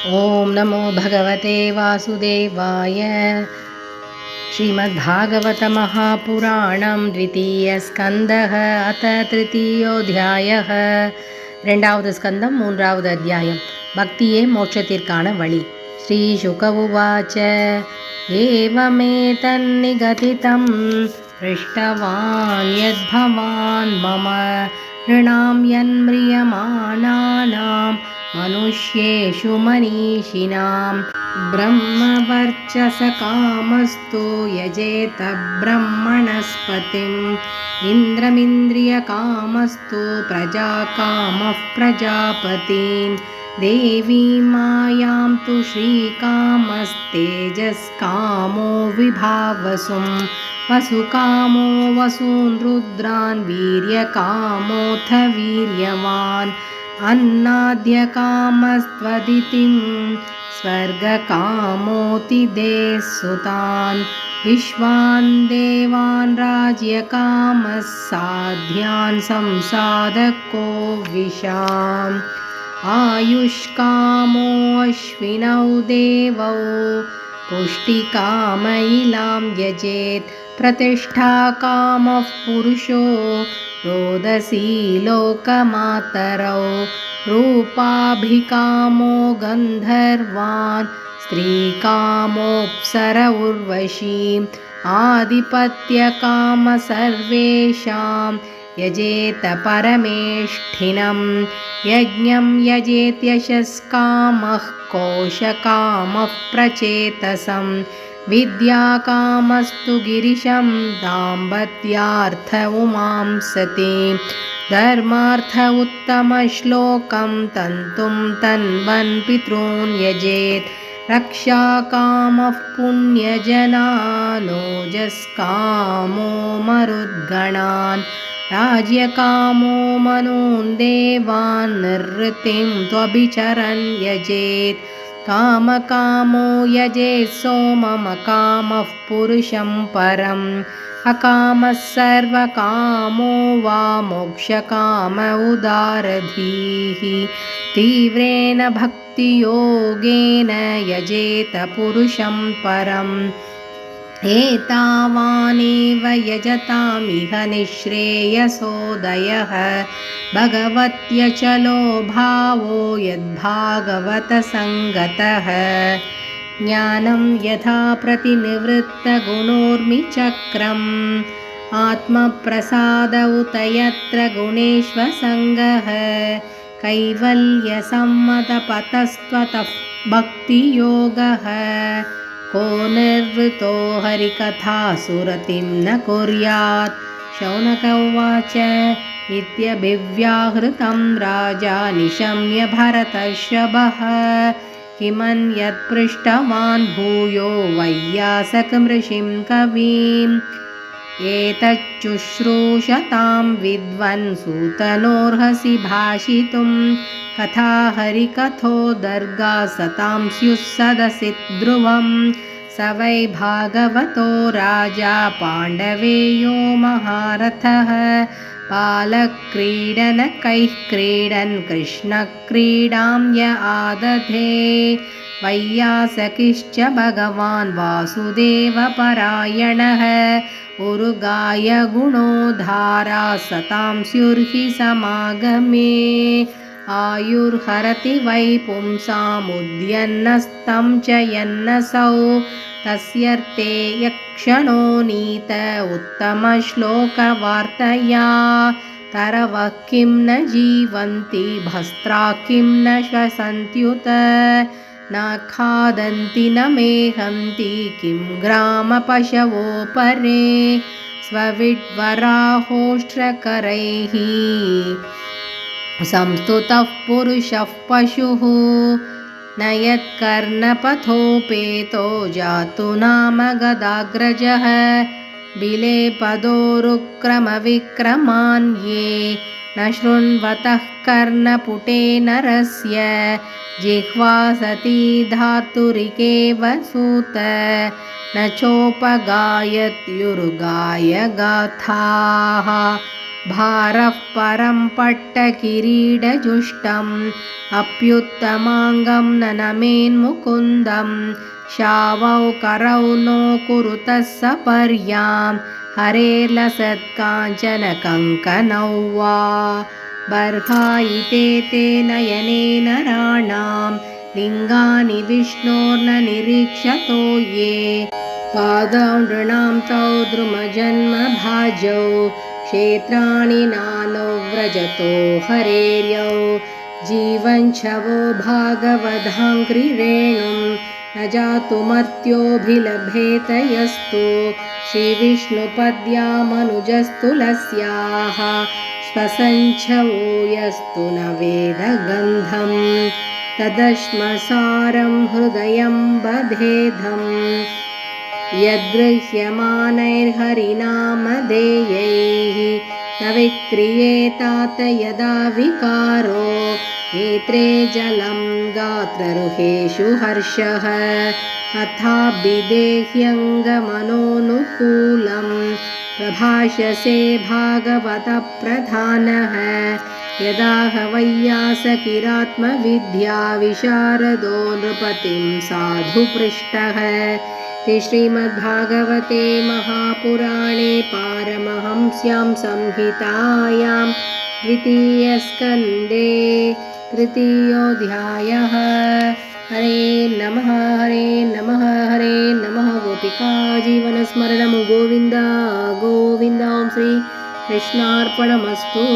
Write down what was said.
ॐ नमो भगवते वासुदेवाय। श्रीमद्भागवतमहापुराणं द्वितीयस्कन्धः अथ तृतीयोऽध्यायः। இரண்டாவது ஸ்கந்தம் மூன்றாவது அத்தியாயம். பக்தியே மோட்சத்திற்கான வழி. ஸ்ரீ சுக உவாச்ச ஏவமேதன்னிகதிतं पृष्टवान् यद्भवान् मम ऋणां यन्म्रियमाणानां मनुष्येषु मनीषिणां ब्रह्मवर्चसकामस्तु यजेत ब्रह्मणस्पतिम् इन्द्रमिन्द्रियकामस्तु प्रजाकामः प्रजापतीन् देवी मायां तु श्रीकामस्तेजस्कामो विभावसुं वसुकामो वसून् रुद्रान् वीर्यकामोऽथ वीर्यवान् अन्नाद्यकामस्त्वदितिं स्वर्गकामोऽतिदेः सुतान् विश्वान् देवान् राज्यकामः साध्यान् संसादको विशाम् आयुष्कामो अश्विनौ देवौ पुष्टिकाम इलां यजेत् प्रतिष्ठाकामः पुरुषो रोदसी लोकमातरौ रूपाभिकामो गन्धर्वान् स्त्रीकामोऽप्सर उर्वशीम् आधिपत्यकाम सर्वेषां यजेत परमेष्ठिनं यज्ञं यजेत यशस्कामः कोशकामः प्रचेतसं विद्याकामस्तु गिरिशं दाम्पत्यार्थ उमां सतीं धर्मार्थ उत्तमश्लोकं तन्तुं तन्वन् पितॄन् यजेत् रक्षाकामः पुण्यजनानोजस्कामो मरुद्गणान् राज्यकामो मनून् देवान् निर्वृतिं त्वभिचरन् यजेत् कामकामो यजेत् सोममकामः पुरुषं परम् अकामः सर्वकामो वा मोक्षकाम उदारधीः तीव्रेण भक्तियोगेन यजेत पुरुषं परम् एतावानेव यजतामिह निःश्रेयसोदयः भगवत्यचलो भावो यद्भागवतसङ्गतः ज्ञानं यथा प्रतिनिवृत्तगुणोर्मिचक्रम् आत्मप्रसाद उत यत्र गुणेष्वसङ्गः कैवल्यसम्मतपतस्त्वतः भक्तियोगः को निर्वृतो हरिकथासुरतिं न कुर्यात्। शौनक उवाच इत्यभिव्याहृतं राजा निशम्य भरतर्षभः किमन्यत्पृष्टवान् भूयो वैयासकमृषिं कवीम् एतच्छुश्रूषतां विद्वन् सूतनोर्हसि भाषितुं कथा हरिकथोदर्गा सतां स्युः सदसि ध्रुवं स वै भागवतो राजा पाण्डवेयो महारथः बालक्रीडनकैः क्रीडन् कृष्णक्रीडां य आदधे वैयासकिश्च भगवान् वासुदेवपरायणः उरुगाय गुणोधारा सतां स्युर्हि समागमे आयुर्हरति वै पुंसामुद्यन्नस्तं च यन्नसौ तस्यर्थे यक्षणो नीत उत्तमश्लोकवार्तया तरवः किं न जीवन्ति भस्त्रा किं न श्वसन्त्युत न खादन्ति न मेहन्ति किं ग्रामपशवो परे स्वविड्वराहोष्ट्रकरैः संस्तुतः पुरुषः पशुः न यत्कर्णपथोपेतो जातु नाम गदाग्रजः विलेपदोरुक्रमविक्रमान् ये न शृण्वतः कर्णपुटे नरस्य जिह्वा सती धातुरिकेव सूत न चोपगायत्युरुगाय गाथाः भारः परं पट्टकिरीटजुष्टम् अप्युत्तमाङ्गं ननमेन्मुकुन्दं शावौ करौ नो कुरुतः सपर्यां हरेर्लसत्काञ्चनकङ्कणौ वा बर्हायिते ते नयने नराणां लिङ्गानि विष्णोर्न निरीक्षतो ये पादौ नृणां तौ द्रुमजन्मभाजौ क्षेत्राणि नानो व्रजतो हरेर्यौ जीवञ्छवो भागवधाङ्घ्रिरेणुं न जातुमर्त्योऽभिलभेत यस्तु श्रीविष्णुपद्यामनुजस्तुलस्याः श्वसञ्छवो यस्तु न वेदगन्धं तदश्मसारं हृदयं बधेधम् यद्गृह्यमानैर्हरिनामधेयैः न विक्रियेतात यदा विकारो नेत्रे जलं गात्ररुहेषु हर्षः अथाभिदेह्यङ्गमनोनुकूलं प्रभाषसे भागवतः प्रधानः यदा हवैयासकिरात्मविद्या विशारदो नृपतिं साधु पृष्टः ते श्रीमद्भागवते महापुराणे पारमहंस्यां संहितायां द्वितीयस्कन्धे तृतीयोऽध्यायः। हरे नमः हरे नमः हरे नमः। गोपिका जीवनस्मरणं गोविन्द गोविन्द। ओं श्री कृष्णार्पणमस्तु।